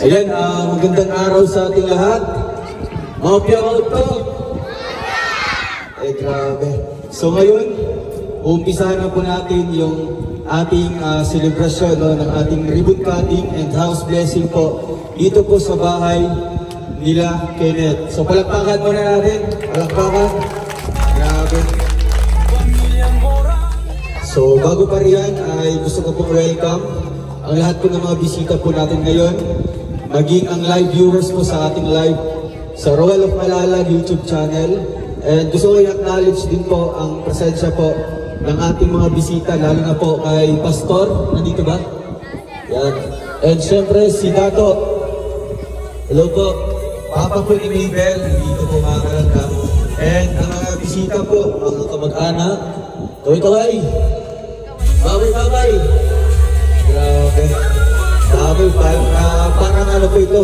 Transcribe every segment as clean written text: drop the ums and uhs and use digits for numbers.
Ayan, magandang araw sa ating lahat. Mapya to. Grabe. So ngayon, umpisahan na po natin yung ating celebration ng ating ribbon cutting and house blessing po dito po sa bahay nila Kenneth. So palakpakan muna natin. Palakpakan. Grabe. So bago pa riyan ay gusto ko pong welcome ang lahat po ng mga bisita po natin ngayon, maging ang live viewers po sa ating live sa Royal of Malalag YouTube channel. And gusto ko i-acknowledge din po ang presensya po ng ating mga bisita, lalo na po kay Pastor. Nandito ba? Yan. And syempre si Dato. Hello po. Papa po ni Mabel. Dito po mga kalangka. And ang mga bisita po, mga kamag-anak. Kaway-kaway. Babay-babay. Grabe. Babay. Parang ano po ito.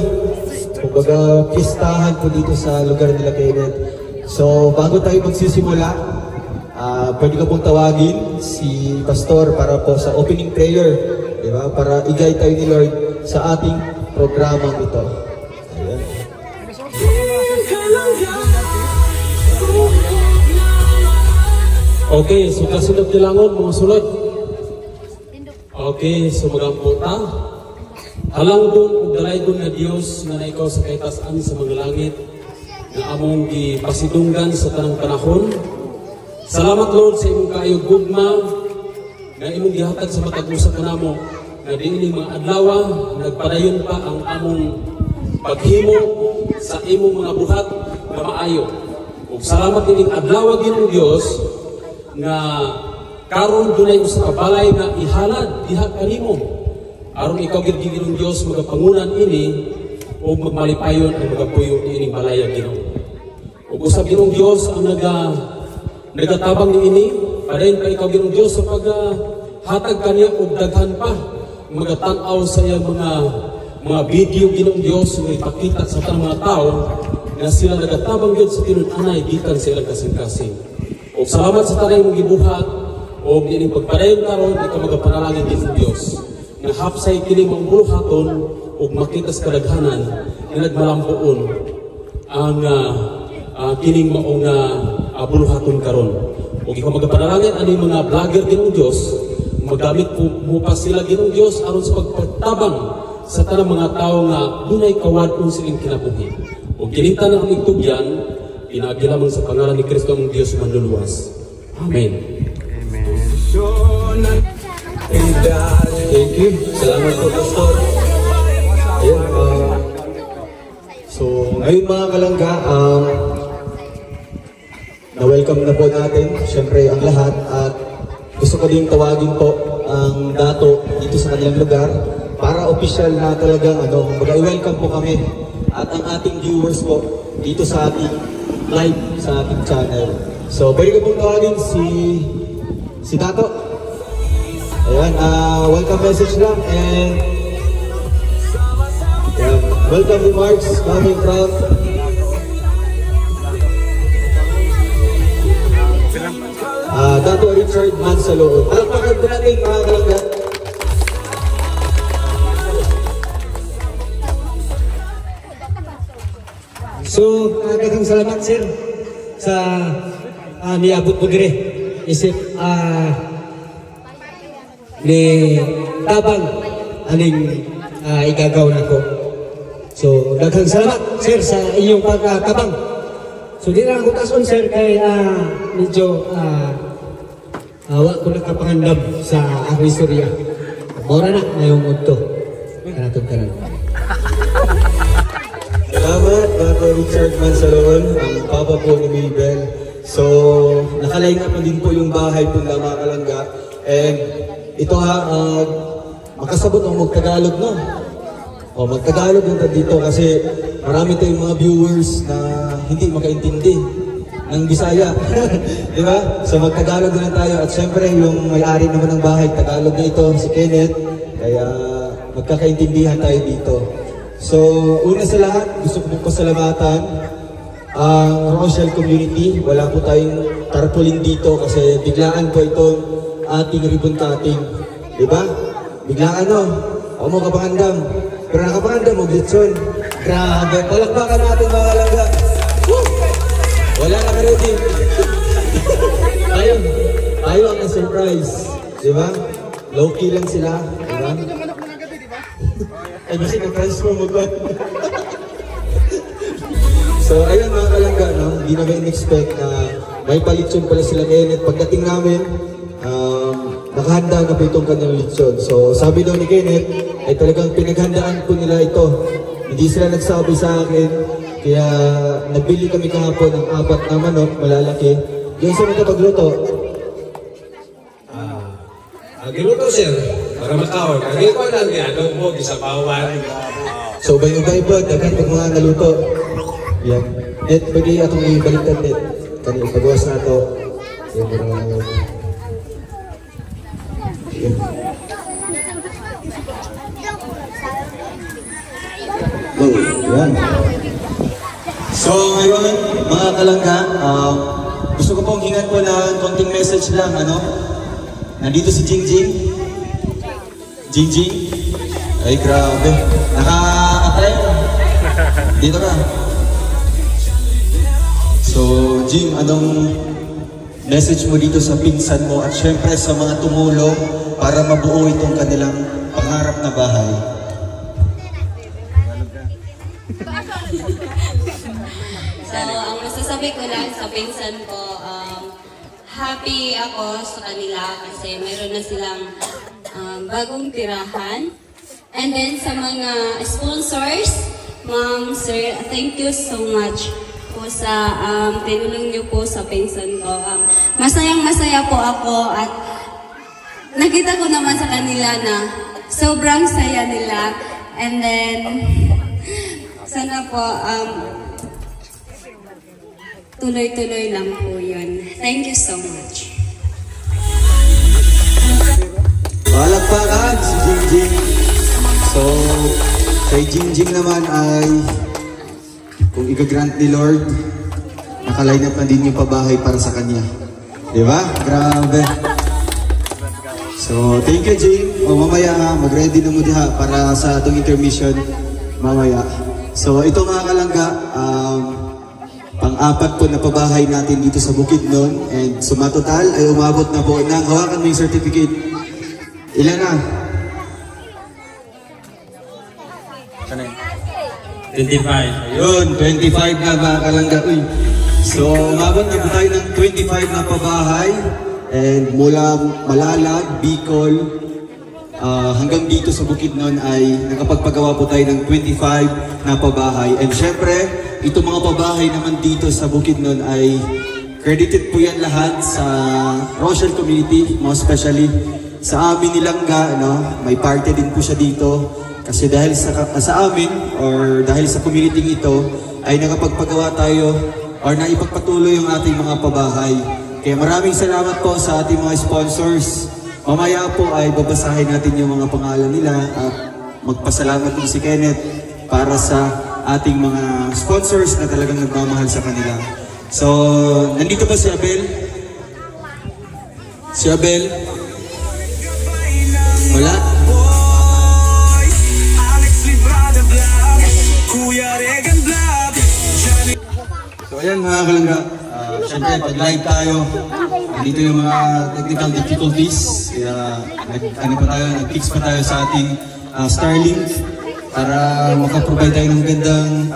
Kumbaga, pistahan po dito sa lugar nila Kenneth. So, bago tayo magsisimula, pwede ka pong tawagin si Pastor para po sa opening prayer, di ba? Para i-guide tayo ni Lord sa ating programang ito. Ayan. Okay, so kasunod nilangon, mga sulod. Okay, so magamputa. Halang doon, ug dalay doon na Diyos na ikaw sa kaitas-an sa mga langit, na among gipasidunggan sa tanang panahon. Salamat Lord sa imong kaayog gugma na imong gihatag sa matag usa kanamo na diini mga adlaw nagpadayon pa ang among paghimo sa imong mga buhat na maayo. Ug salamat ining adlaw Ginoong Dios na karon dunay usa ka balay nga ihalad diha kanimo aron ikaw gid Ginoong Dios magapangunan ini ug magmalipayon ang magapuyo ining balay Ginoo. Ug usab Ginoong Dios ang nagatabang niini padayon pa ikaw Ginoong Dios sa paghatag kaniya og daghan pa magatan-aw sa iyang mga video Ginoong Dios nga ipakita sa tanang mga tao na sila nagatabang gyud sa tinun-anay gikan sa ilang kasing-kasing. Ug salamat sa tanay mong gibuhat ug dining pagpadayon karon ikaw magapanalangin Ginoong Dios na hapsay kini mong buhaton ug makita sa kadaghanan nga nagmalampuon ang kining maong buluhaton karon. Ug ikaw magapanalangin ani mga vlogger Ginoong Dios magamit mo pa sila Ginoong Dios aron sa pagpatabang sa tanang mga tawo nga dunay kawad-on silang kinabuhi. Ug kinita na ang igtugyan pinagilamang sa pangalan ni Kristo ang Diyos manluluwas. Amen. Amen. Thank you. Salamat po, Pastor. Ayan, so, ngayon mga kalangga, na-welcome na po natin, syempre, ang lahat. At gusto ko din tawagin po ang dato dito sa kanilang lugar para official na talagang, i-welcome po kami at ang ating viewers po dito sa ating live sa ating channel. So, pwede ko pong tawagin si Dato. Ayan, welcome message lang and ayan, welcome remarks coming from Dato Richard Mansaloon. Palakpakan po natin mga kalangga. So, daghang salamat sir sa niabot mo dire isip ni tabang aning igagaw nako. So, daghang salamat sir sa inyong pagkabang. So, di na ako tason sir kay medyo wa ko nakapangandam sa akong istorya. Mora na ngayong udto. Kanatong kanan. Salamat, Dato Richard Mansaloon, ang papa po ni Mabel. So, nakalain nga pa din po yung bahay po na mga kalangga. And ito makasabot ang magtagalog no? O, magtagalog yung dito kasi marami tayong mga viewers na hindi makaintindi ng Bisaya. Di ba? So, magtagalog na tayo. At syempre, yung may-ari naman ng bahay, Tagalog na ito, si Kenneth. Kaya, magkakaintindihan tayo dito. So, una sa lahat, gusto ko pong pasalamatan ang Rochelle community. Wala po tayong tarpaulin dito kasi biglaan po itong ating ribbon cutting. Diba? Biglaan no? Ako mo kapangandam. Pero nakapaganda mo, Glitson. Grabe, palakpakan natin mga kalangga. Woo! Wala na ka-ready. Tayo ang surprise. Diba? Low-key lang sila. Diba? Ay, kasi na-transform mo ba? So, ayun mga kalangga, no? Hindi namin in-expect na may palitson pala sila Kenneth. Pagdating namin, nakahanda na po itong kanilang litson. So, sabi daw ni Kenneth, ay talagang pinaghandaan po nila ito. Hindi sila nagsabi sa akin, kaya nagbili kami kahapon ng 4 na manok, malalaki. Yung sa mga pagluto. Giluto sir, para matawag. Hindi ko lang yan, doon po, isa pawan. So, ubay-ubay po, daghan pag mga naluto. Yan. Net, pwede atong ibaliktad net. Kanil, pagawas na ito. Yan, yan. So ngayon, mga kalangga, gusto ko pong hingan po na konting message lang, ano? Nandito si Jingjing. Jingjing? Ay, grabe. Naka-apply? Dito ka. So, Jim, anong message mo dito sa pinsan mo at syempre sa mga tumulong para mabuo itong kanilang pangarap na bahay? So, ang masasabi ko lang sa pinsan ko, happy ako sa kanila kasi meron na silang bagong tirahan. And then sa mga sponsors, Ma'am, Sir, thank you so much po sa tinulong niyo po sa pinsan ko. Masayang-masaya po ako at nakita ko naman sa kanila na sobrang saya nila. And then, sana po, tuloy-tuloy lang po yun. Thank you so much. Palakpakan si Jingjing. So, kay Jingjing naman ay, kung i-grant ni Lord, nakaline up na din yung pabahay para sa kanya. Diba? Grabe. So, thank you, Jing. O mamaya ha, mag-ready na mo diha para sa itong intermission mamaya. So, ito mga kalangga, pang-apat po na pabahay natin dito sa Bukidnon. And sumatotal ay umabot na po ng hawakan mo yung certificate. Ilan na? 25. Ayun, 25 na mga kalangga. Uy. So, umabot na po tayo ng 25 na pabahay. And mula Malalag, Bicol, hanggang dito sa Bukidnon ay nakapagpagawa po tayo ng 25 na pabahay. And syempre, itong mga pabahay naman dito sa Bukidnon ay credited po yan lahat sa Rochelle community, most especially sa amin nilangga, no? May parte din po siya dito. Kasi dahil sa amin or dahil sa community ito ay nakapagpagawa tayo or naipagpatuloy yung ating mga pabahay. Kaya maraming salamat po sa ating mga sponsors. Mamaya po ay babasahin natin yung mga pangalan nila at magpasalamat din si Kenneth para sa ating mga sponsors na talagang nagmamahal sa kanila. So, nandito ba si Abel? Si Abel? Wala? So ayan mga kalangga, syempre pag live tayo, dito yung mga technical difficulties, kaya nag-fix pa tayo sa ating Starlink para makaprovide tayo ng gandang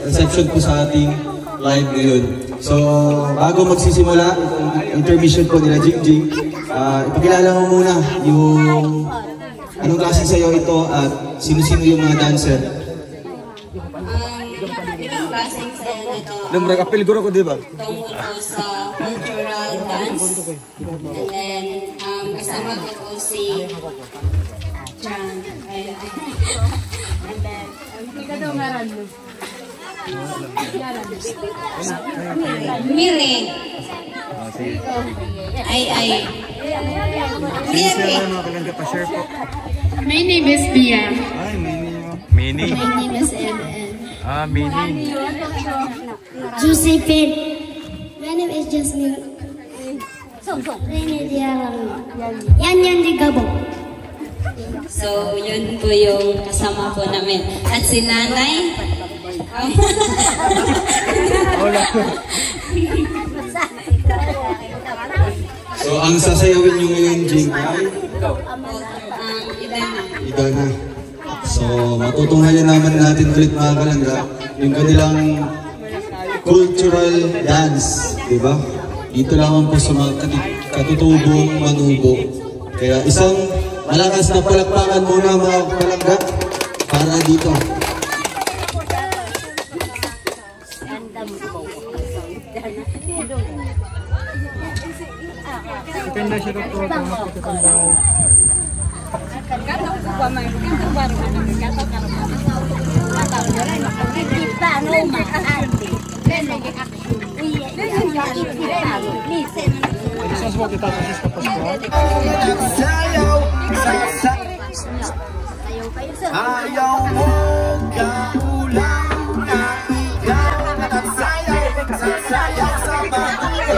reception po sa ating live ngayon. So bago magsisimula, intermission po nila Jingjing, ipakilala mo muna yung anong klaseng sayo ito at sino-sino yung mga dancer. Ibang klaseng sayo nito. Kapil guro ko, di ba? Tungkol po sa cultural dance. And then, kasama ko po si John. And then, Miri. Ay. Miri. My name is Bia. Mini. My name is Ellen. Mini. Josephine. My name is Jasmine. Rene Diarang. Yan Digabo. So, yun po yung kasama po namin. At si nanay. So, ang sasayawin nyo ngayon, Jing, ay Idana. So, matutunghayan naman natin ulit mga kalangga yung kanilang cultural dance, di ba? Dito lamang po sa mga katutubong manubo. Kaya isang malakas na palakpakan muna mga kalangga para dito. Ayaw mo kaulang nabigang at sayaw sa manubo.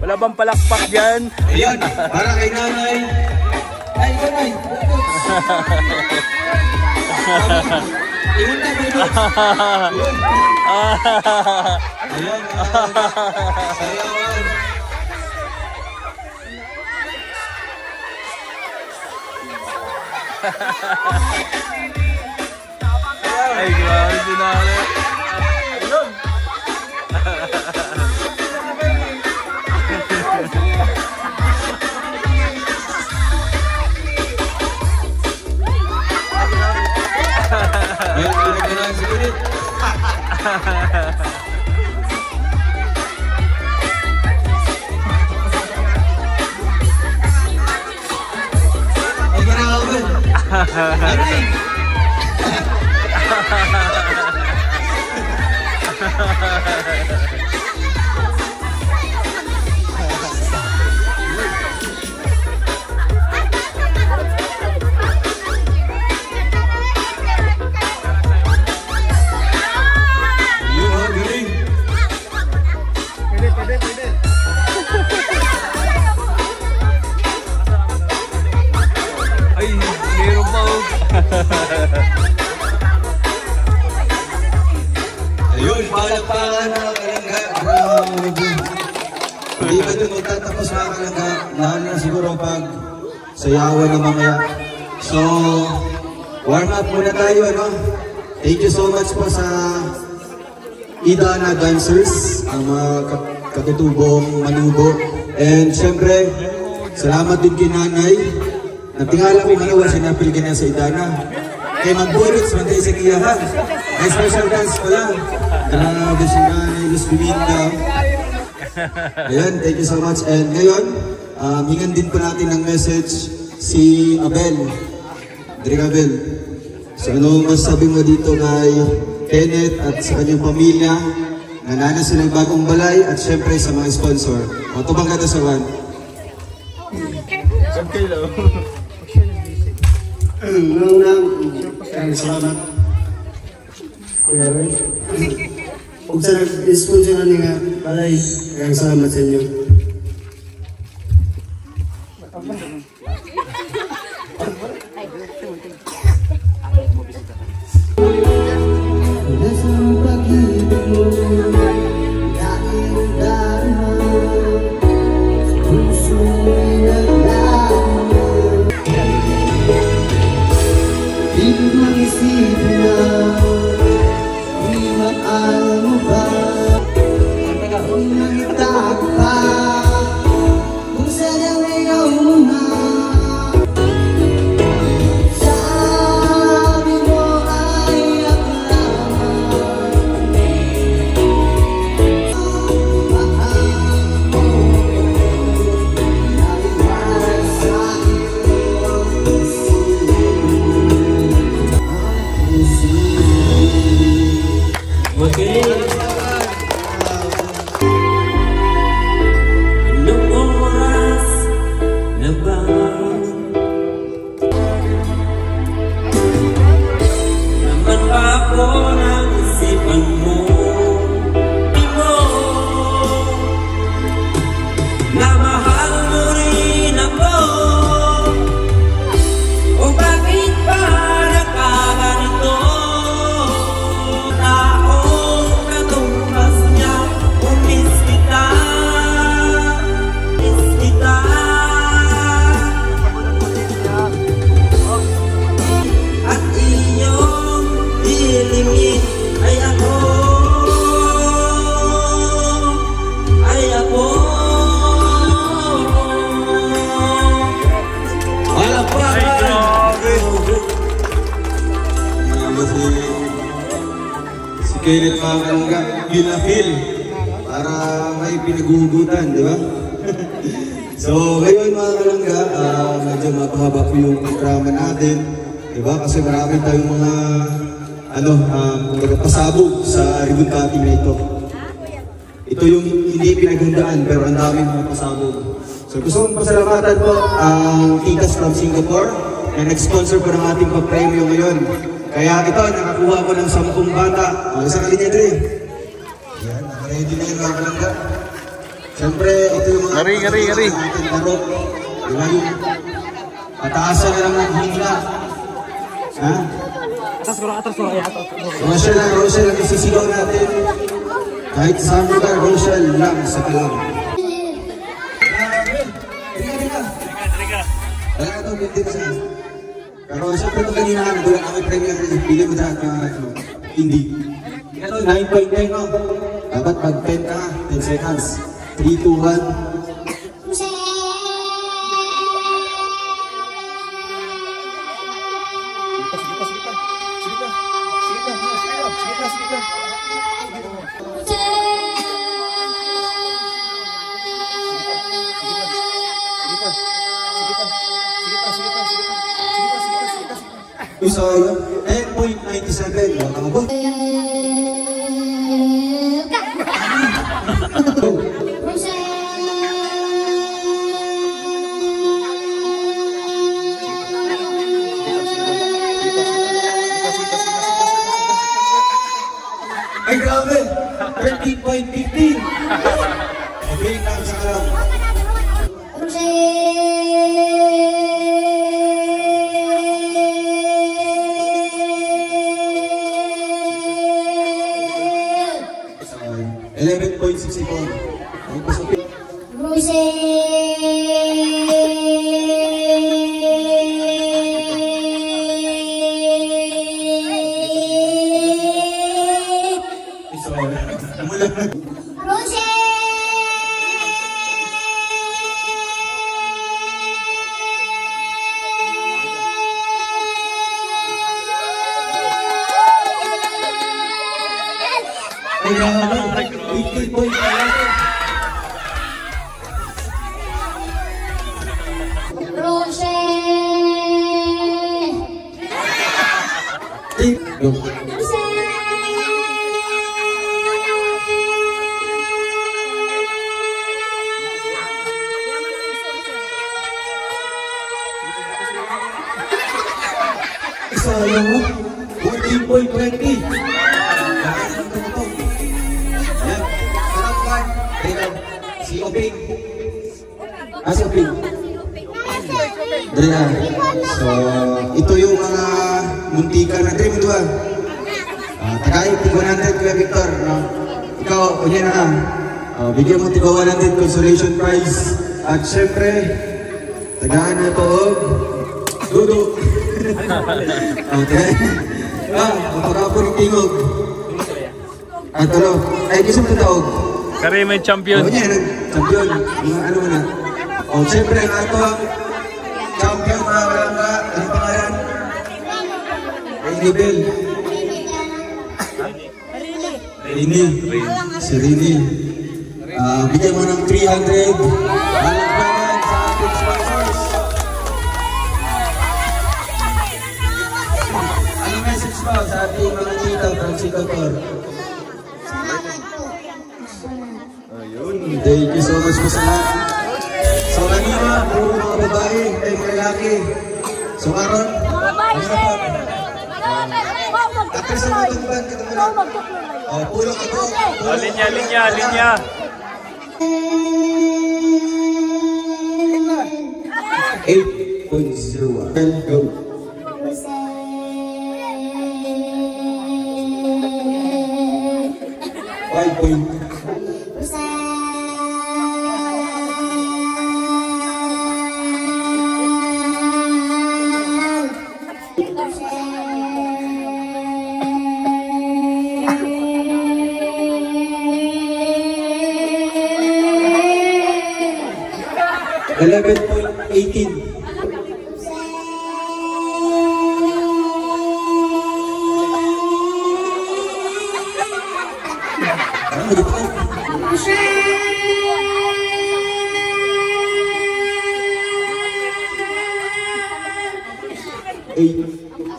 Wala bang palakpak dyan? Ayan, para kay nanay. Ay, nanay. Ingat na, baby. Ayan, sayawan. Ay, grabe si nanay. Ayun. Ay, meron pa oh. Ayun, palakpakan mga kalangga. Grabe. Hindi ba ito magtatapos mga kalangga? Lalo na siguro pag sayawan na mamaya. So, warm up muna tayo, ano? Thank you so much po sa Idana Dancers, ang mga katutubong manubo. And syempre, salamat din kay Nanay. Natingala ko nga sinapiligan niya sa Idana. Kay Magbulots, mantay sa kiyahan. May special dance pala. Grabe si Nanay Luz Biminda. Ayan, thank you so much. And ngayon, hingan din po natin ng message si Abel. Drink Abel. So ano masasabi mo dito kay Kenneth at sa kanyang pamilya? Nanana silang bagong balay at syempre sa mga sponsor. O, tubang ka sa one. Okay lang. Salamat. Kung sa nag-sponsor na nga, balay, salamat sa inyo. Kenneth mga kalangga, feel na feel. Para may pinagugutan, di ba? So, ngayon mga kalangga, medyo mapahaba po yung programa natin. Di ba? Kasi marami tayong mga, pasabog sa ribbon cutting na ito. Ito yung hindi pinaghandaan, pero ang daming mga pasabog. So, gusto kong pasalamatan po ang Tikas from Singapore na nag-sponsor po ng ating pag-premyo ngayon. Kaya ito, nakakuha ko ng 10 bata. Isang kalinya din. Yan, nakaready na yung mga kalangga. Siyempre, ito yung mga... Ngari. Tarot. Diba yung pataasan na lang ng hingla. Ha? Rochelle ang isisigaw natin. Kahit sa lugar, Rochelle lang sa kalam. Talaga ito, binti mo siya. Pero siyempre ito kanina ka, nagulang kami premier, pili mo dyan hindi. Ito, 9.9 no? Dapat pag 10 ka, 10 seconds. 3, 2, 1. So, 10.97. Mga Ay, grabe! 13.15! Okay, lang sa kalam. Sorry. 11.64. Ay, pasok. Ay, grabe! 18.11. Sayang mo, 14.20. Si Oping. Si Oping. Dari na. So, ito yung mga muntikan na dream, di ba? Tagayip, tiga 100, Kuya Victor. Ikaw, kunya na. Bigyan mo tiga 100 consolation prize. At syempre, tagaan na ito, Dudu. Mapagapon ng tingog. At ano, ay gusto mo tawag? Kari may champion. Oo niya, champion. Ano mo na? O, siyempre, ang ato ang champion na kalangga. Ang pangalan? Rini Bell. Rini. Si Rini. Bigyan mo ng 300. Malagpagan sa ating sponsors. Ano message mo sa ating mga tita, Francisco Tor? Thank you so much po sa lahat. So kanina, puro mga babae, ay mga lalaki. So karon, after sa mga tungban, puro ka po. Linya. 8.01. Go. $11.18.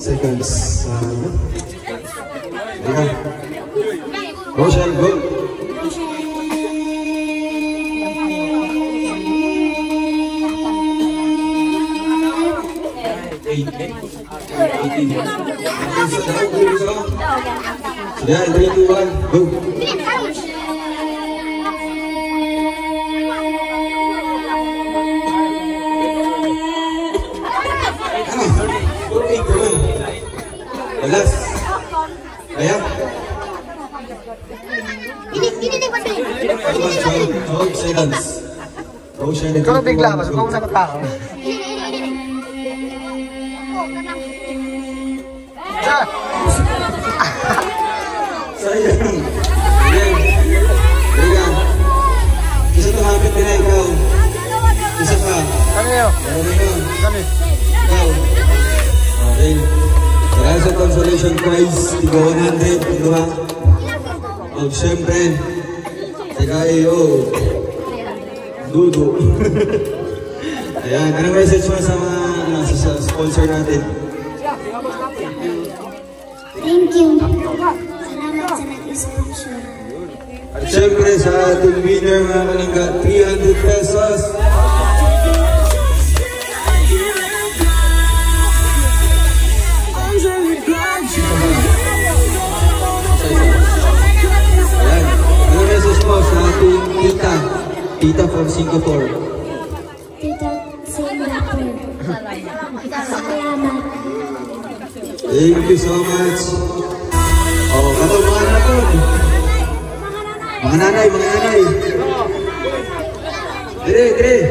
Seconds. Rochelle, go. Sudah, 3, 2, 1, go. Alas. Ayan. Seconds. Ikaw na bigla, mas ikaw na tao. Sayang. Ayan. Isa tumapit din na ikaw. Isa pa. Kami yun. Kami. Ikaw. Okay. Dahil sa consolation prize, tiga 100, diba? O, siyempre, tagayo, Dudu. Ayan, anong message mo sa mga sa sponsor natin? Thank you. Salamat sa nag-sponsor. At syempre sa ating winner mga kalangga, 300 pesos. Ayan. Ano message mo sa ating tita? Tita from Singapore. Tita Singapore. Salamat. Thank you so much. Oh, kato mga anak ko. Mga nanay, mga nanay. Dire, dire.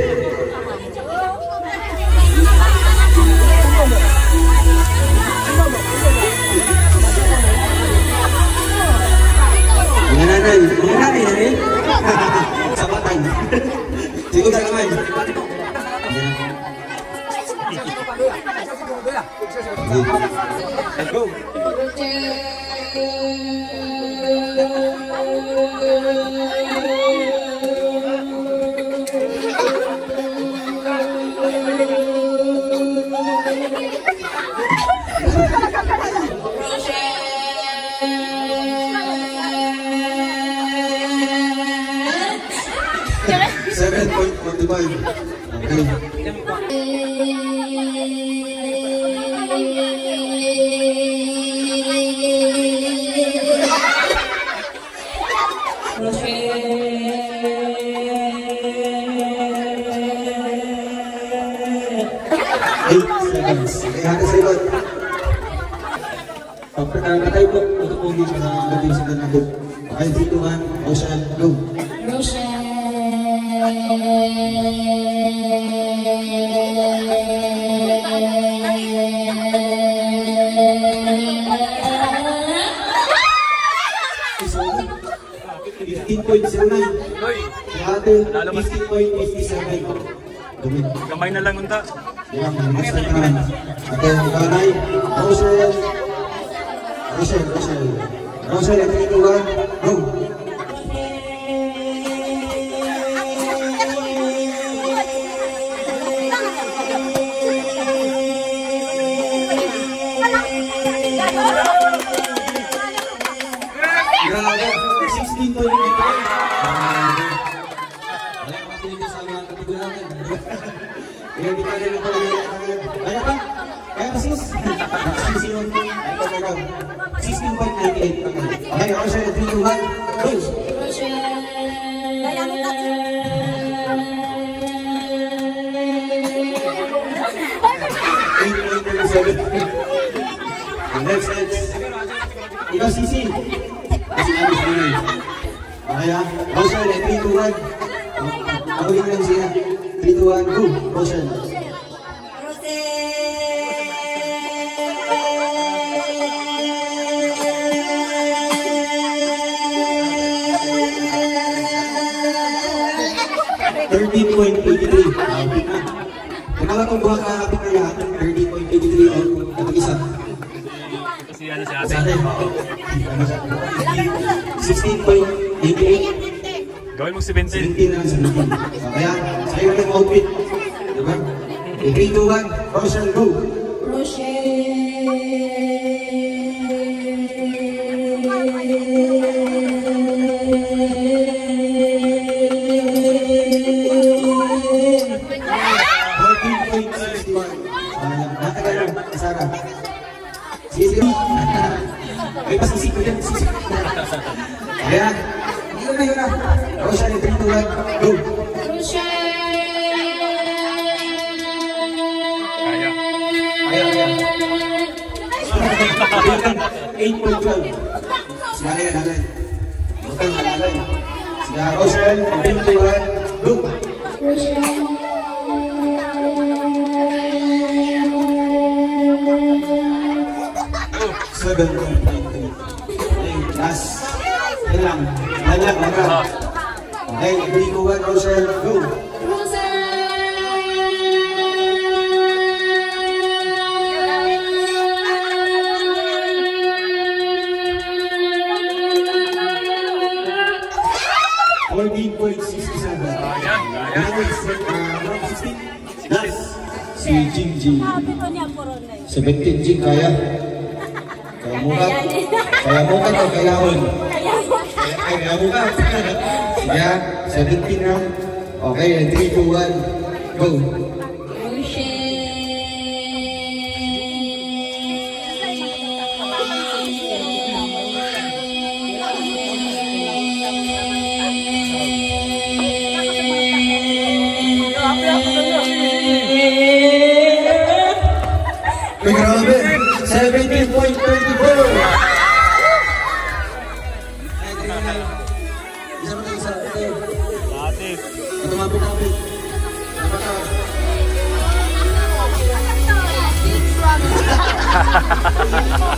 Mga nanay, nanay. Sabatan. Siguro sa naman. Go. Patay po, ito po dito sa gabi sa ganabog. Okay, dito man, Ocean, go. Kamay na lang unta. Rochelle, at ituwan, go! Grabe, 16 po yung ito. Wala yung makapilito sa mga kategory natin. Kaya di ka rin pala yung kaya pa? Kaya pa sis? 16.98. Okay, Rochelle, 3, 2, 1, go! Next. Ikaw, Sisi. Okay, ha? Rochelle, 3, 2, 1. Tawagin lang siya. 3, 2, 1, go! Rochelle. Kung buha ka kapit na yan, 30.83 on kapag isa. Kasi ano si ate? 16.88. Gawin mo 17. 17 na 17. Kaya, sa'yo ng outfit. Diba? 3, 2, 1, Rochelle, go! Sisi. Ay, pasisi ko yan. Sisi. Ayan. Yun na. Rochelle, 3, 2, 1, go! Kaya. 8.12. Sila nalalay. Bukang nalalay. Sila Rochelle, 3, 2, 1, go! Last. Lang. Okay, 3, 2, 1, Rochelle, go! 14.67. Last. Si Jingjing. 17 Jing kaya. Kaya mukat o kayahon? Okay, kaya mo ka. Sige, 17 na. Okay, 3, 2, 1, go. Uy, grabe! 17.24! Isa mo tayo sa ito. Ate. Ito mabot namin.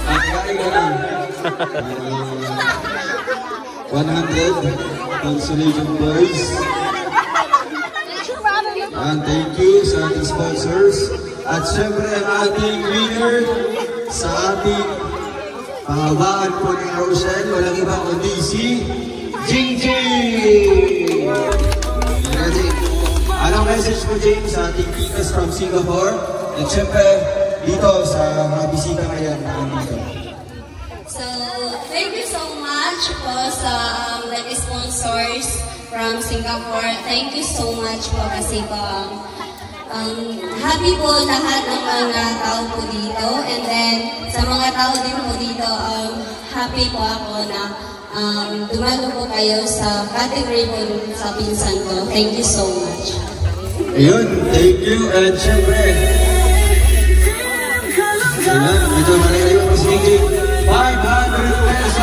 Nagkain ka lang. 100 Consolation Boys. And thank you sa ating sponsors. At syempre ang ating winner sa ating pahabaan po ng Rochelle. Walang iba kundi si Jingjing! Ready? Anong message mo, James, sa ating tikas from Singapore? At syempre, dito sa mga bisita ngayon na nandito. So, thank you so much po sa nag-sponsors from Singapore. Thank you so much po kasi po happy po lahat ng mga tao po dito. And then, sa mga tao din po dito, happy po ako na dumalo po kayo sa category po sa pinsan ko. Thank you so much. Ayun, thank you. And syempre, ayun, medyo malayo po si Jingjing. 500 pesos!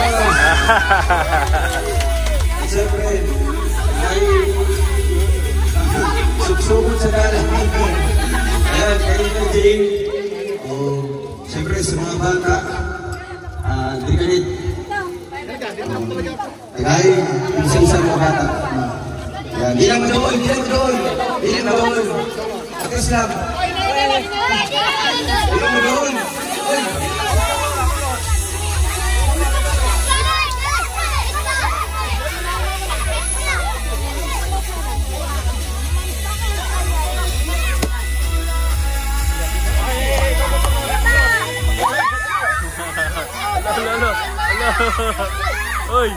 At syempre, ay suksubot sa dalang. Ayan, kayo na Jing. Syempre, sa mga bata, di ganit. Tagay, isa-isa mga bata. Ayan, di lang madoon, di lang madoon. Di lang madoon. Atis lang. Di lang madoon. Uy!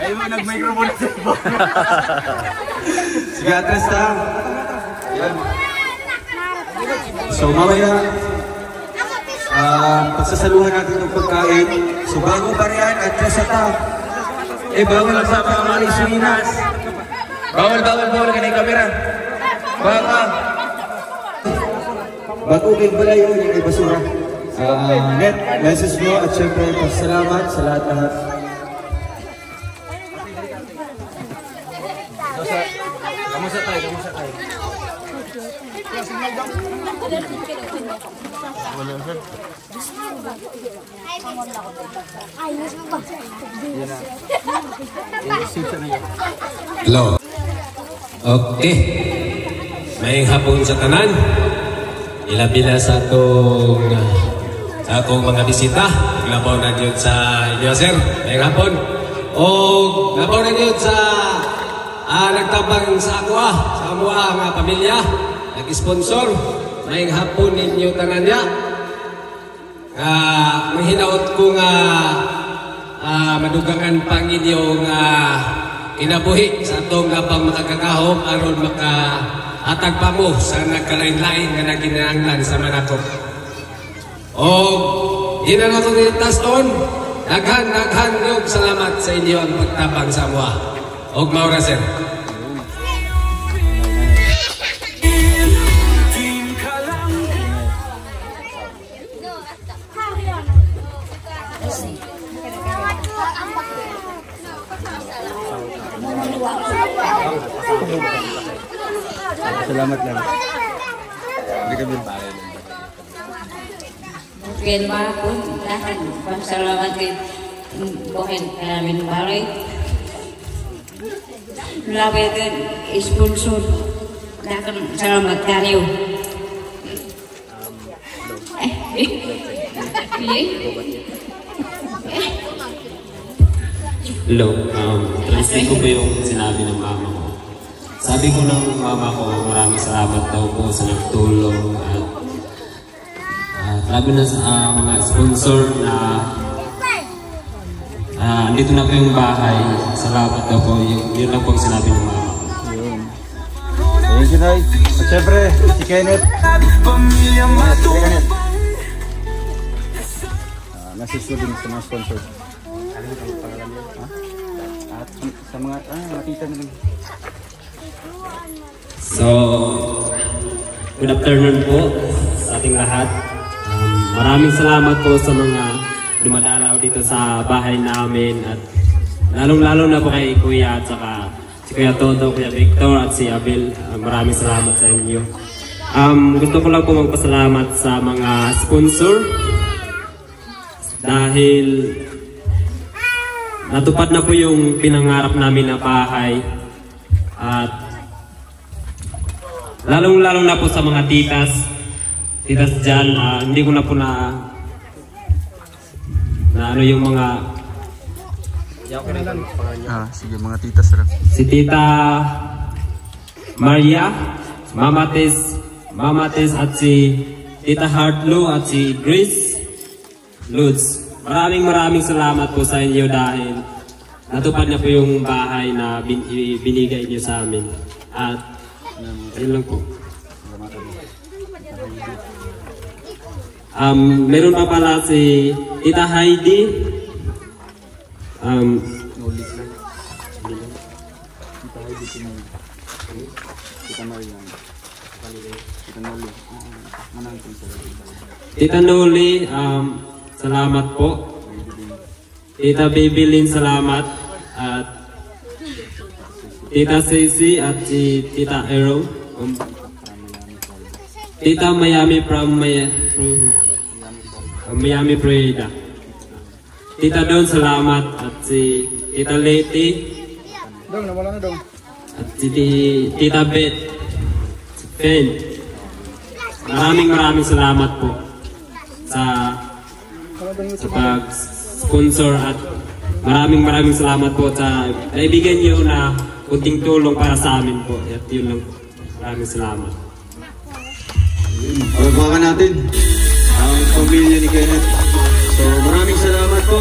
Ay mo, nag-microphone sa iba. Sige, atras na. Ayan. So, mamaya, pagsasaluhan natin ng pagkain. So, bago pa rin, atras na ta. Bawal ang sa mga isuninas. Bawal ka na yung kamera. Baka. Bago kayo balay yun, yung may basura. Net, message mo at syempre, pasalamat sa lahat-lahat. Kamusta tayo? Hello. Okay. May hapon sa tanan. Ilabi na sa atong mga bisita. Labaw na dito sa inyo, sir. May hapon. O labaw na dito sa nagtabang sa ako sa mga mga pamilya. Nag-sponsor. May hapon ninyo tanan niya. Mahinaot ko nga madugangan pang inyong inabuhi sa itong napang makakakahom aron makaatag pa mo sa nagkalain-lain nga naginanglan sa manakop. O ginanato ni Taston, daghan yung salamat sa inyo ang pagtabang sa mga. O maura sir. Salamat lang. Hindi kami Kaya naman po, dahil pagsalamat kay Bukid namin Baray. Labi din, sponsor. Dahil salamat kayo. Hello, translate ko po yung sinabi ng mama ko. Sabi ko ng mama ko, maraming salamat daw po sa nagtulong at labi na sa mga sponsor na andito na po yung bahay. Salamat daw po, yun lang po ang sinabi ng mama ko. Thank you, Nay. At syempre, si Kenneth. Message ko din sa mga sponsors. At sa mga nakita na lang. So, good afternoon po sa ating lahat. Maraming salamat po sa mga dumadalaw dito sa bahay namin at lalong-lalo na po kay Kuya at saka si Kuya Toto, Kuya Victor at si Abel. Maraming salamat sa inyo. Gusto ko lang po magpasalamat sa mga sponsor dahil natupad na po yung pinangarap namin na bahay at lalong-lalo na po sa mga titas dyan, hindi ko na po na ano yung mga sige, mga titas lang. si Tita Maria, Mama Tess at si Tita Hartlo at si Grace Lutz. Maraming salamat po sa inyo dahil natupad na po yung bahay na binigay niyo sa amin. At yun lang po. Meron pa pala si Tita Heidi. Tita Noli, salamat po. Tita Babylin, salamat. At Tita Ceci at si Tita Ero. Tita Miami from Miami, Florida. Tita Don, salamat. At si Tita Leti. Dong, nawala na dong. At si Tita Beth. Si Fen. Maraming salamat po sa pag-sponsor at maraming salamat po sa naibigyan niyo na kunting tulong para sa amin po. At yun lang po. Maraming salamat. Pagbawakan natin ang pamilya ni Kenneth. So maraming salamat po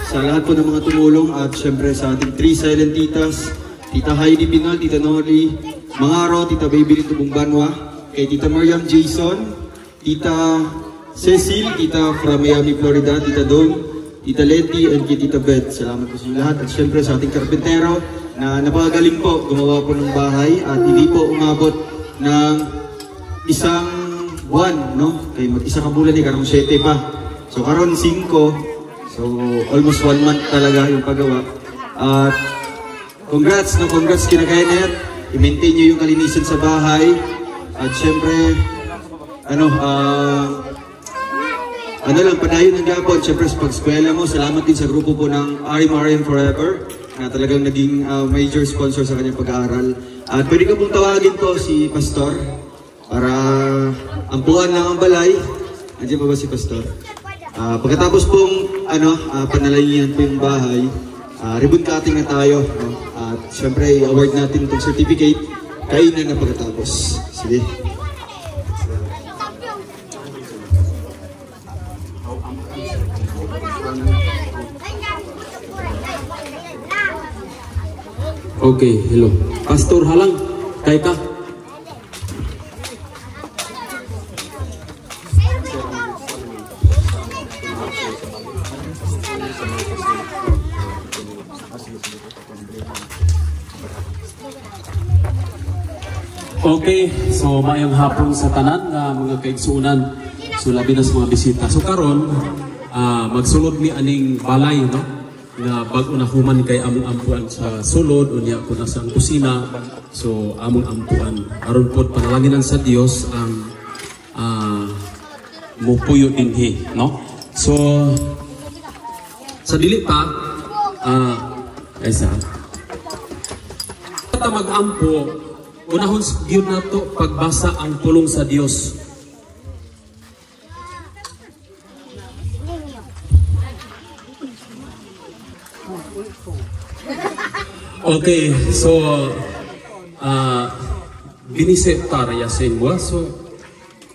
sa lahat po ng mga tumulong at syempre sa ating 3 silent titas, Tita Heidi Pinol, Tita Noli Mangaro, Tita Babylin Tubong Banwa, kay Tita Mariam Jason, Tita Cecil, Tita from Miami, Florida, Tita Don, Tita Letty, and kay Tita Beth. Salamat po sa inyo lahat. At syempre sa ating karpentero na napakagaling po gumawa po ng bahay at hindi po umabot ng isang buwan, no? Kaya mag-isa ka bulan karong 7 pa. So karon 5, so almost 1 month talaga yung paggawa. At congrats kina Kenneth. I-maintain nyo yung kalinisan sa bahay. At syempre, padayon ng gapon. Syempre sa pag-eskwela mo, salamat din sa grupo po ng RMRM Forever na talagang naging major sponsor sa kanyang pag-aaral. At pwede ka pong tawagin po si Pastor para ampuan lang ang balay. Andiyan pa ba si Pastor? Pagkatapos pong panalangin po yung bahay, ribbon cutting na tayo. No? At syempre, award natin itong certificate. Kainan na pagkatapos. Sige. Okay, hello. Pastor Halang, kay ka. Okay, so mayang hapon sa tanan nga mga kaigsuunan. So labi na sa mga bisita. So karon magsulod ni aning balay, no? Nga bago na human kay among ampuan sa sulod unya ko na sa kusina. So among ampuan aron pod panalangin sa Dios ang mupuyo dinhi, no? So sa dili pa isa ta mag-ampo, unahon gyud nato pagbasa ang pulong sa Dios. Okay, so binise para yasin mo. So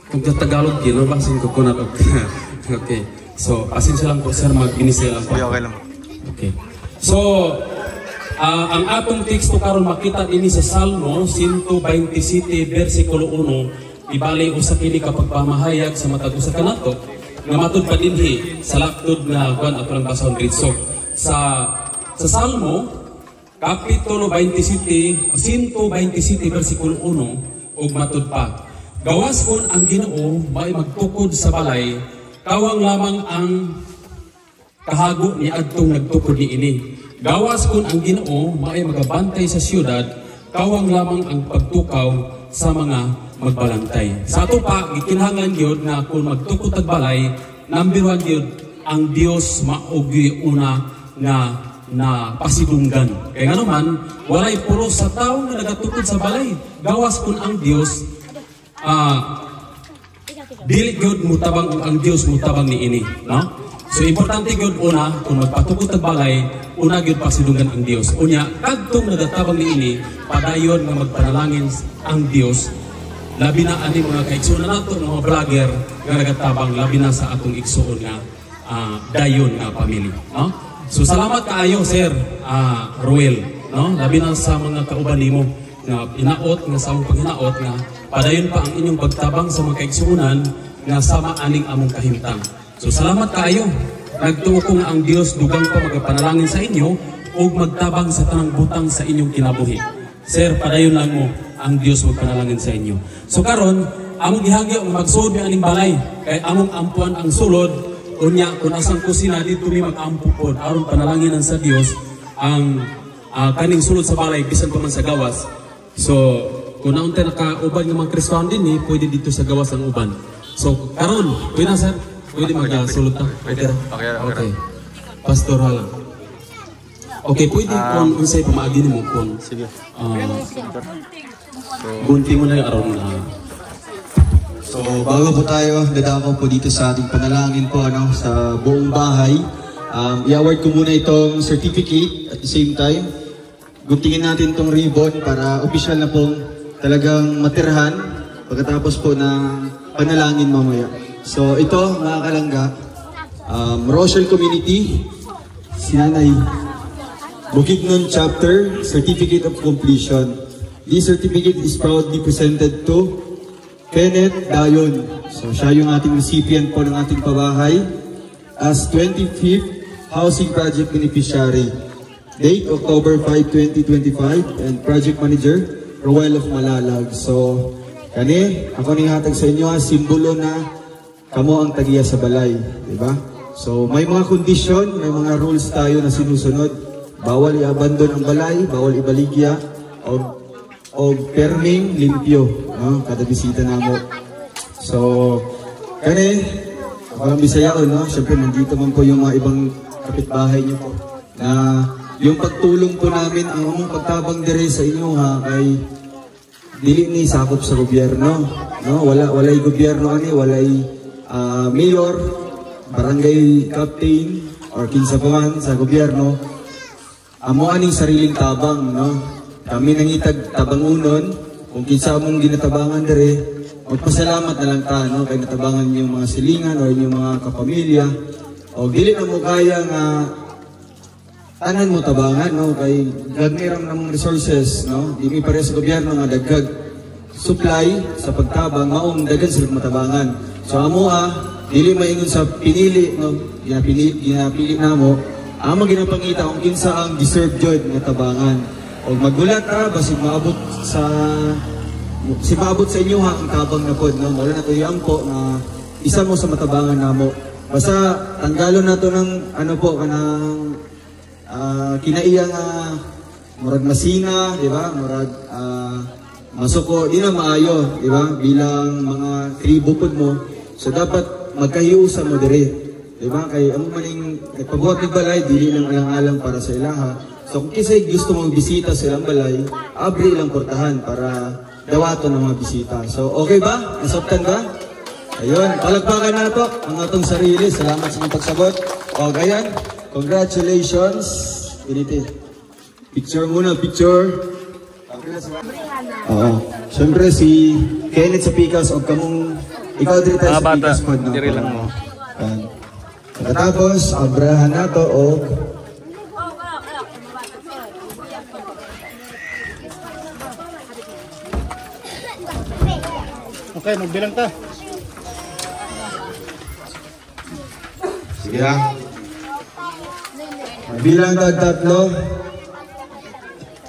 kung Tagalog yun, basin ko kunat. Okay, so pasensya lang po sir, mag-binise lang po. Okay lang. Okay, so ang atong teksto karon makita ini sa Salmo 127 versikulo 1. Ibali usa kini kapag pamahayag sa matag usa kanato nga matud pa dinhi sa laktod nga kuan ato lang basahon dito sa Salmo kapitulo 27 127 versikulo 1 ug matud pa, gawas kon ang Ginoo may magtukod sa balay, kawang lamang ang kahago ni adtong nagtukod ni ini. Gawas kun ang Ginoo maay magabantay sa siyudad, kawang lamang ang pagtukaw sa mga magbalantay. Sa ato pa gikinahanglan gyud nga kung magtukod tag balay, number 1 gyud ang Dios maogi una nga na pasidunggan. Kaya nga naman walay pulos sa tawo nga nagatukod sa balay. Gawas kun ang Dios dili gyud mutabang ang Dios mutabang ni ini, no? So importante gyud una kung magpatukod tag balay, una gyud pasidunggan ang Dios. Unya kadtong nagatabang ni ini, padayon nga magpanalangin ang Dios. Labi na ani mga kaigsuon nato mga vlogger nga nagatabang, labi na sa atong igsuon nga dayon nga pamilya, no? So salamat kaayo sir Ruel, no? Labi na sa mga kauban nimo nga inaot nga sa among paghinaot nga padayon pa ang inyong pagtabang sa mga kaigsuonan nga sama aning among kahimtang. So salamat kaayo. Nagtuo ko nga ang Dios dugang pa magapanalangin sa inyo o magtabang sa tanang butang sa inyong kinabuhi. Sir, padayon lang mo ang Dios magpanalangin sa inyo. So karon, among gihagyo nga magsuod mi aning balay kay among ampuan ang sulod. Unya kun asang kusina dito mi mag-ampo pod aron panalangin sa Dios ang kaning sulod sa balay bisan pa man sa gawas. So kung naunta naka-uban nga mga Kristiyano din pwede dito sa gawas ang uban. So karon, pwede na sir. Pwede magsulot na? Pwede. Okay. Pastor halang. Okay, pwede kung unsay pamaagi nimo kung sige. Bunti mo na yung araw na. So bago po tayo dadako po dito sa ating panalangin po sa buong bahay, i-award ko muna itong certificate at the same time guntingin natin itong ribbon para official na pong talagang matirhan pagkatapos po ng panalangin mamaya. So ito mga kalangga, Rochelle Community, Sinanay Bukidnon Chapter, Certificate of Completion. This certificate is proudly presented to Kenneth Dayon. So siya yung ating recipient po ng ating pabahay as 25th Housing Project Beneficiary. Date October 5, 2025 and Project Manager Roel of Malalag. So kani, ako ning hatag sa inyo simbolo na kamo ang tagiya sa balay, di ba? So may mga kondisyon, may mga rules tayo na sinusunod. Bawal i-abandon ang balay, bawal ibaligya o perming limpyo, no? Kada bisita namo. So kani ako lang Bisayaon, no? Syempre nandito man po yung mga ibang kapitbahay niyo po na yung pagtulong po namin ang among pagtabang dire sa inyo kay dili ni sakop sa gobyerno, no? Walay gobyerno ani, walay mayor, barangay captain or kinsa pa man sa gobyerno. Amo aning sariling tabang, no? Kami nangitag tabangunon kung kinsa among ginatabangan dire, magpasalamat na lang ta, no? Kay natabangan yung mga silingan o yung mga kapamilya o dili na mo kaya nga tanan mo tabangan, no? Kay gagmiram namong resources, no? Di mi pare sa gobyerno nga daghag supply sa pagtabang maong daghan sila matabangan. So amo dili maingon sa pinili, no? Ginapili namo amo ginapangita kung kinsa ang deserve jud nga tabangan. Og magulat basig maabot sa inyo ang tabang na pod, no? Wala na to yang po na isa mo sa matabangan namo. Basta tanggalon nato ng ano po kanang kinaiya nga murag masina, di ba? Murag masuko, di na maayo, di ba? Bilang mga tribo pod mo. So dapat magkahiusa mo dire. Diba? Kay amo maning nagpabuhat ng balay, dili lang alang-alang para sa ilaha. So kung kisay gusto mong bisita sa ilang balay, abri ilang portahan para dawaton ng mga bisita. So okay ba? Nasabtan ba? Ayun, palagpakan na to ang atong sarili. Salamat sa inyong pagsagot. O ayan, congratulations. Piniti. Picture muna, picture. Oo. Siyempre si Kenneth sa Pikas o kamong ikaw din tayo sa Pikas pod na. Diri lang mo. Pagkatapos, abrahan na to o Okay, magbilang ta. sige ha. Magbilang tag tatlo.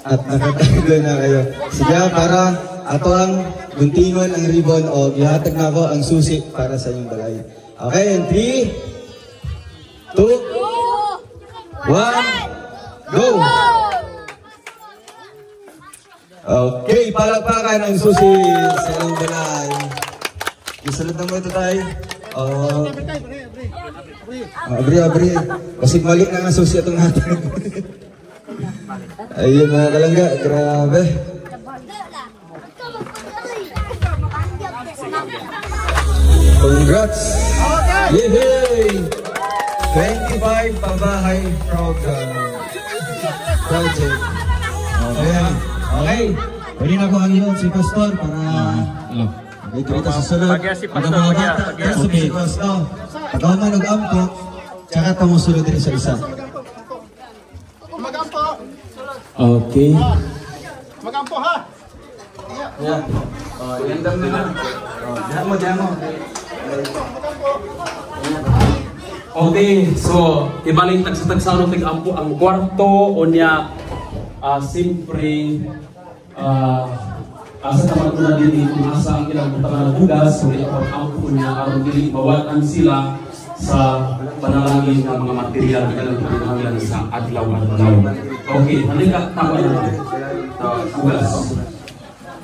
At nakatago na kayo. Sige ha, para ato ang guntingon ang ribbon o ihatag na ako ang susi para sa inyong balay. Okay, and 3, 2, 1, go! Okay, palakpakan ang susi sa inyong balay. Isalot na mo ito tayo. Abri. Kasi mali na nga susi itong hatag. Ayun mga kalangga, grabe. Congrats! Yehey! 25 pabahay project. Okay. Pwede na ko ang yun si Pastor para ito sa sunod. Pagya si Pastor, pagya. Okay. Pagawa man og-ampo, tsaka tamo sulod din sa isa. Okay. Magampo ha. Yeah. Yan dam na. Diyan mo. Okay, so ibaling tagsa-tagsano tig-ampo ang kwarto o niya simpre asa taman na din kung asa ang ilang butang bugas so ang ampo niya aron dili mawatan sila sa panalangin ng mga material na ilang pinanglan sa adlaw-adlaw. Okay, halika tama na. Bugas.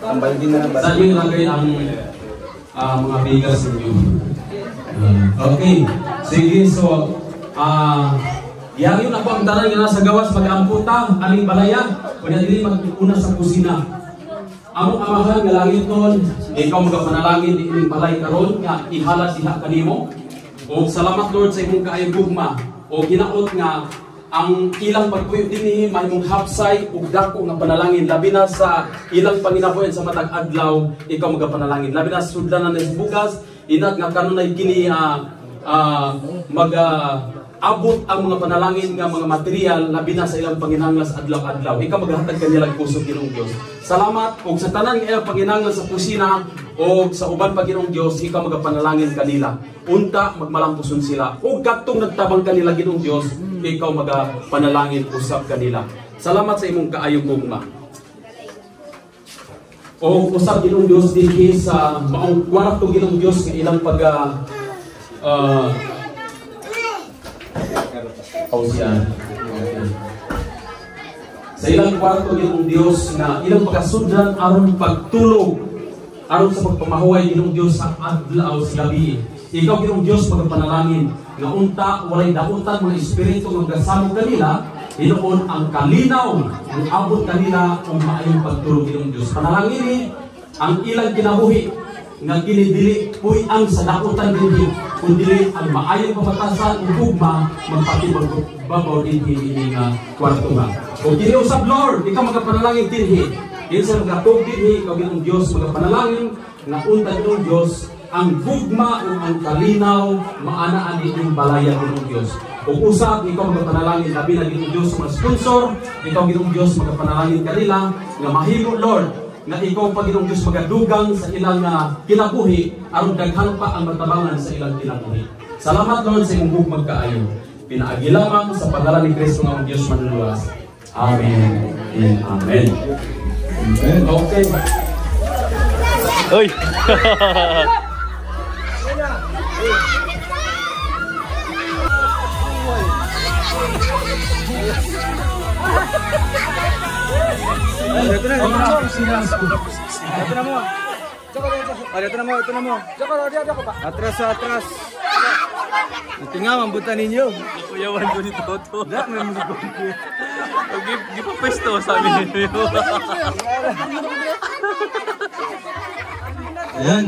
Tambal din na ba? Saan yung lagay ang mga bigas ninyo? Okay, sige, so yan yun ako ang tanan nga nasa gawas pag-amputa, aling balaya, kanya dili mag-una sa kusina. Among amahan nga langit nun, ikaw magapanalangin di ining balay karon nga ihalas diha kanimo. O salamat Lord sa imong kaayong gugma. O ginaot nga ang ilang pagpuyo dinhi mahimong hapsay ug dako nga panalangin labi na sa ilang panginabuhi sa matag adlaw ikaw magapanalangin labi na sudlanan sa bugas inat nga kanunay kini abot ang mga panalangin nga mga material labi na sa ilang panginahanglan sa adlaw-adlaw ikaw maghatag kanilang puso Ginoong Dios. Salamat ug sa tanan nga panginahanglan sa kusina o sa uban pa Ginoong Dios ikaw magapanalangin kanila. Unta magmalampuson sila ug kadtong nagtabang kanila Ginoong Dios ikaw magapanalangin usab kanila. Salamat sa imong kaayong gugma. O usab Ginoong Dios dinhi sa maong kwarto Ginoong Dios nga ilang pag sa ilang kwarto Ginoong Dios na ilang pagkasudlan aron pagtulog aron sa pagpamahuway Ginoong Dios sa adlaw sa gabi. Ikaw Ginoong Dios magapanalangin nga unta walay daotan mga espiritu nga gasamo kanila Ginoon ang kalinaw ang abot kanila ang maayong pagtulog Ginoong Dios. Panalangin ang ilang kinabuhi nga ginidili puy ang sa daotan dinhi kundi ang maayong pamatasan ug gugma magpatibag babaw dinhi ini nga kwarto ba. O kini usab Lord ikaw magapanalangin dinhi. Kinsa nagatug dinhi ikaw Ginoong Dios magapanalangin nga unta Ginoong Dios ang gugma o ang kalinaw maanaan inyong balaya Ginoong Dios. O usab ikaw magapanalangin labi na Ginoong Dios mga sponsor ikaw Ginoong Dios magapanalangin kanila nga mahimo Lord na ikaw pa Ginoong Dios magadugang sa ilang kinabuhi aron daghan pa ang matabangan sa ilang kinabuhi. Salamat Lord sa imong gugmang kaayo. Pinaagi lamang sa pangalan ni Kristo nga ang Dios manluluwas. Amen and amen. Amen. Okay. Oy. Ito na mo. Atras. Tingnan ang buta ninyo. Kuyawan ko ni Toto. Wala, may mga Gipapesto sabi niyo. Ayan,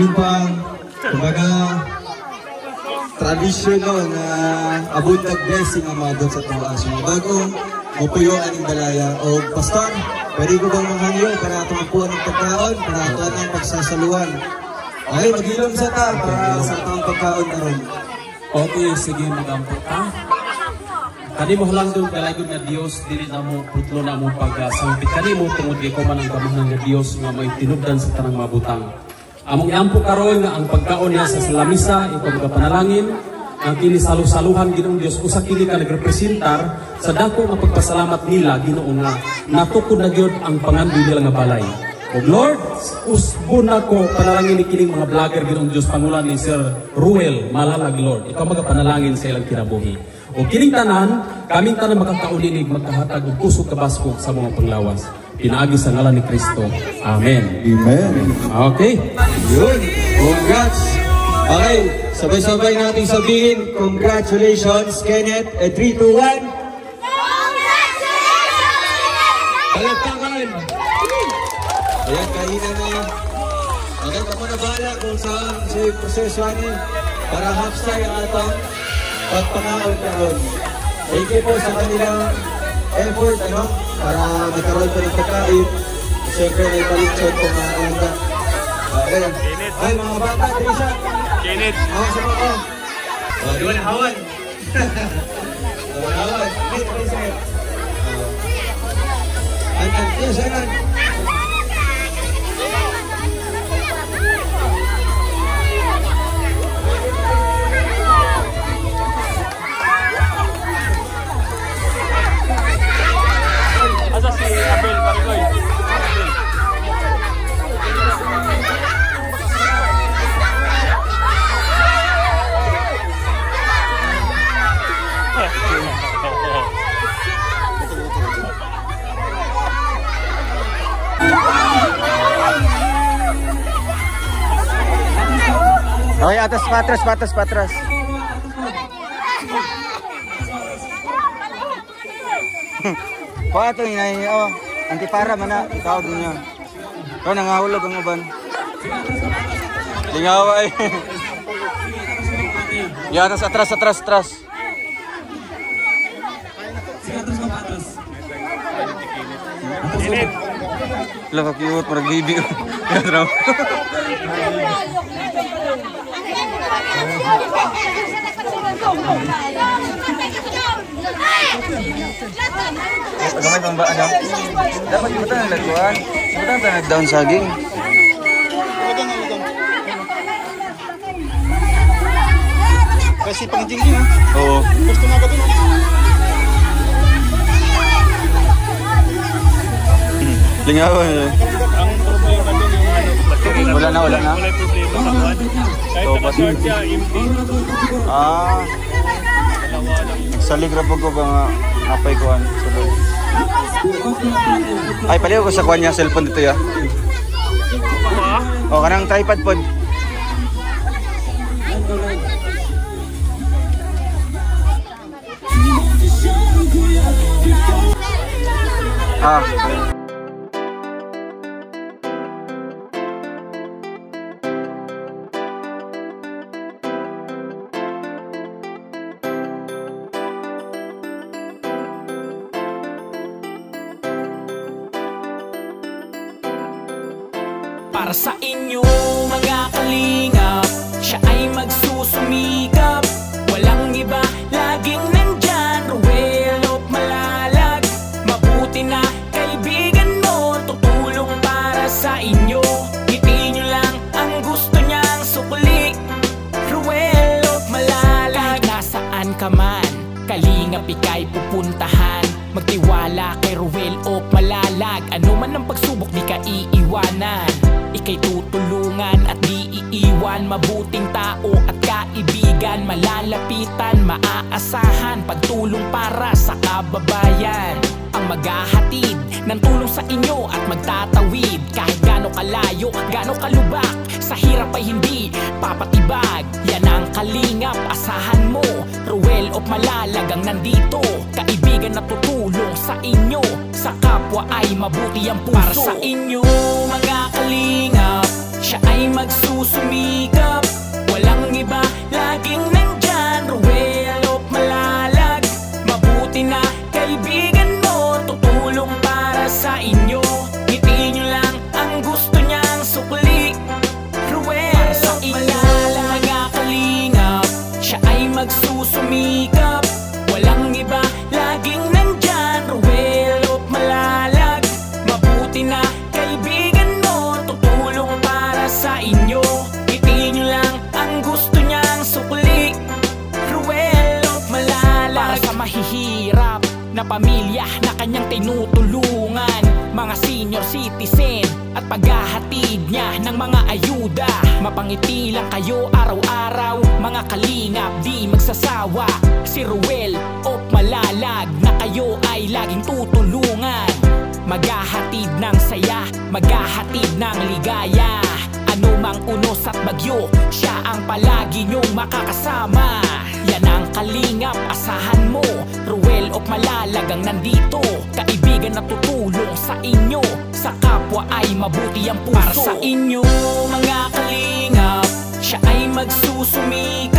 yun pang, kumbaga, tradisyon no, na abundant blessing ang mga doon sa taas. So, bagong mupuyo aning balaya. O, Pastor, pwede ko bang manghanyo para ito magpuan ng pagkaon, para ito ang pagsasaluan. Okay, mag-ilom sa ta, para sa taong pagkaon na ron. Okay, sige, mag-ampot ka. Kani mo lang doon kalaygon nga Dios, dili na mo putlo na mo pag-sampit. Kani mo tungod kay kuman ang gamahan nga Dios nga may tinubdan sa tanang mabutang. Among iampo karon nga ang pagkaon niya sa salamisa, itong kapanalangin, ang kini salusaluhan Ginoong Dios, usa kini ka nagrepresentar sa dako nga pagpasalamat nila Ginoo nga natukod na gyud ang pangandoy nila nga balay. O Lord, usbon ako panalangin ni kining mga vlogger Ginoong Dios, pangulan ni Sir Ruel Malalag Lord. Ikaw magapanalangin sa ilang kinabuhi. O kining tanan, kaming tanan makakaulinig magkahatag og kusog kabaskog sa mga panglawas. Pinaagi sa ngalan ni Kristo. Amen. Amen. Okay. Yun. Congrats. Okay, sabay-sabay natin sabihin, congratulations, Kenneth. 3, 2, 1. Palagpakan. Ayan, kahina na yun. Okay, ako na bahala kung saan si proseso niya para hapsay ang atong pagpangaon karon. Thank you po sa kanilang effort, para magkaroon pa ng pagkain. Siyempre, may palinson kung mga anda. Okay. Ay, mga bata, Trisha. Kenneth. Ako sa mga ko. Hawan, hawan. Hawan. Wait, wait, wait. Yes, anan. Asa si Abel Parigoy? Okay, atas patras, patras, patras. Pato ini oh, antipara mana tawag niyo. Oh, nangahulog ang uban. Lingaw ay. Ya, atas atras, atras, atras. Lah cute, marag baby. Gamay pang ba ano? Dapat di ba naglaguan? Dapat na nag-down saging. Kasi pangjing yun. Oo. Gusto na ka din. Lingawan. Ang problema din yung wala na, wala na. Wala problema sa kwan. Kahit naka-short siya, empty. Salig rapog ko ba nga apay kuhan. Ay, paliw ko sa kuhan niya, cellphone dito ya. O, kanang tripod pod. Para sa inyo mga kalingap, siya ay magsusumikap. Walang iba, laging nandyan, Ruel of Malalag. Mabuti na kaibigan mo, tutulong para sa inyo. Ngiti nyo lang ang gusto niyang sukli, Ruel of Malalag. Kahit nasaan ka man, kalingap ika'y pupuntahan. Magtiwala kay Ruel of Malalag. Ano man ang pagsubok, di ka iiwanan. Ika'y tutulungan at di iiwan. Mabuting tao at kaibigan, malalapitan, maaasahan. Pagtulong para sa kababayan, ang maghahatid ng tulong sa inyo at magtatawid kahit gaano kalayo, gaano kalubak, sa hirap ay hindi papatibag. Yan ang kalingap, asahan mo. Ruel of Malalagang nandito, kaibigan na tutulong sa inyo, sa kapwa ay mabuti ang puso. Para sa inyo mga kalingap, siya ay magsusumikap, walang iba, laging nandyan. Ruel of Malalag, mabuti na kaibigan mo, tutulong para sa inyo. Ngiti nyo lang ang gusto niyang sukli. Ruel of Malalag, mga kalingap, siya ay magsusumikap, walang iba, laging nandyan. Ruel of Malalag, mabuti na kaibigan mo, tutulong para sa inyo. Ngiti nyo lang ang gusto niyang sukli. Ruel of Malalag, para sa mahihirap na pamilya na kanyang tinutulungan, mga senior citizen at paghahatid niya ng mga ayuda. Mapangiti lang kayo araw-araw, mga kalingap di magsasawa. Si Ruel of Malalag na kayo ay laging tutulungan, maghahatid ng saya, maghahatid ng ligaya. Ano mang unos at bagyo, siya ang palagi niyong makakasama. Yan ang kalingap, asahan mo. Ruel of Malalagang nandito, kaibigan na tutulong sa inyo, sa kapwa ay mabuti ang puso. Para sa inyo mga kalingap, siya ay magsusumikap,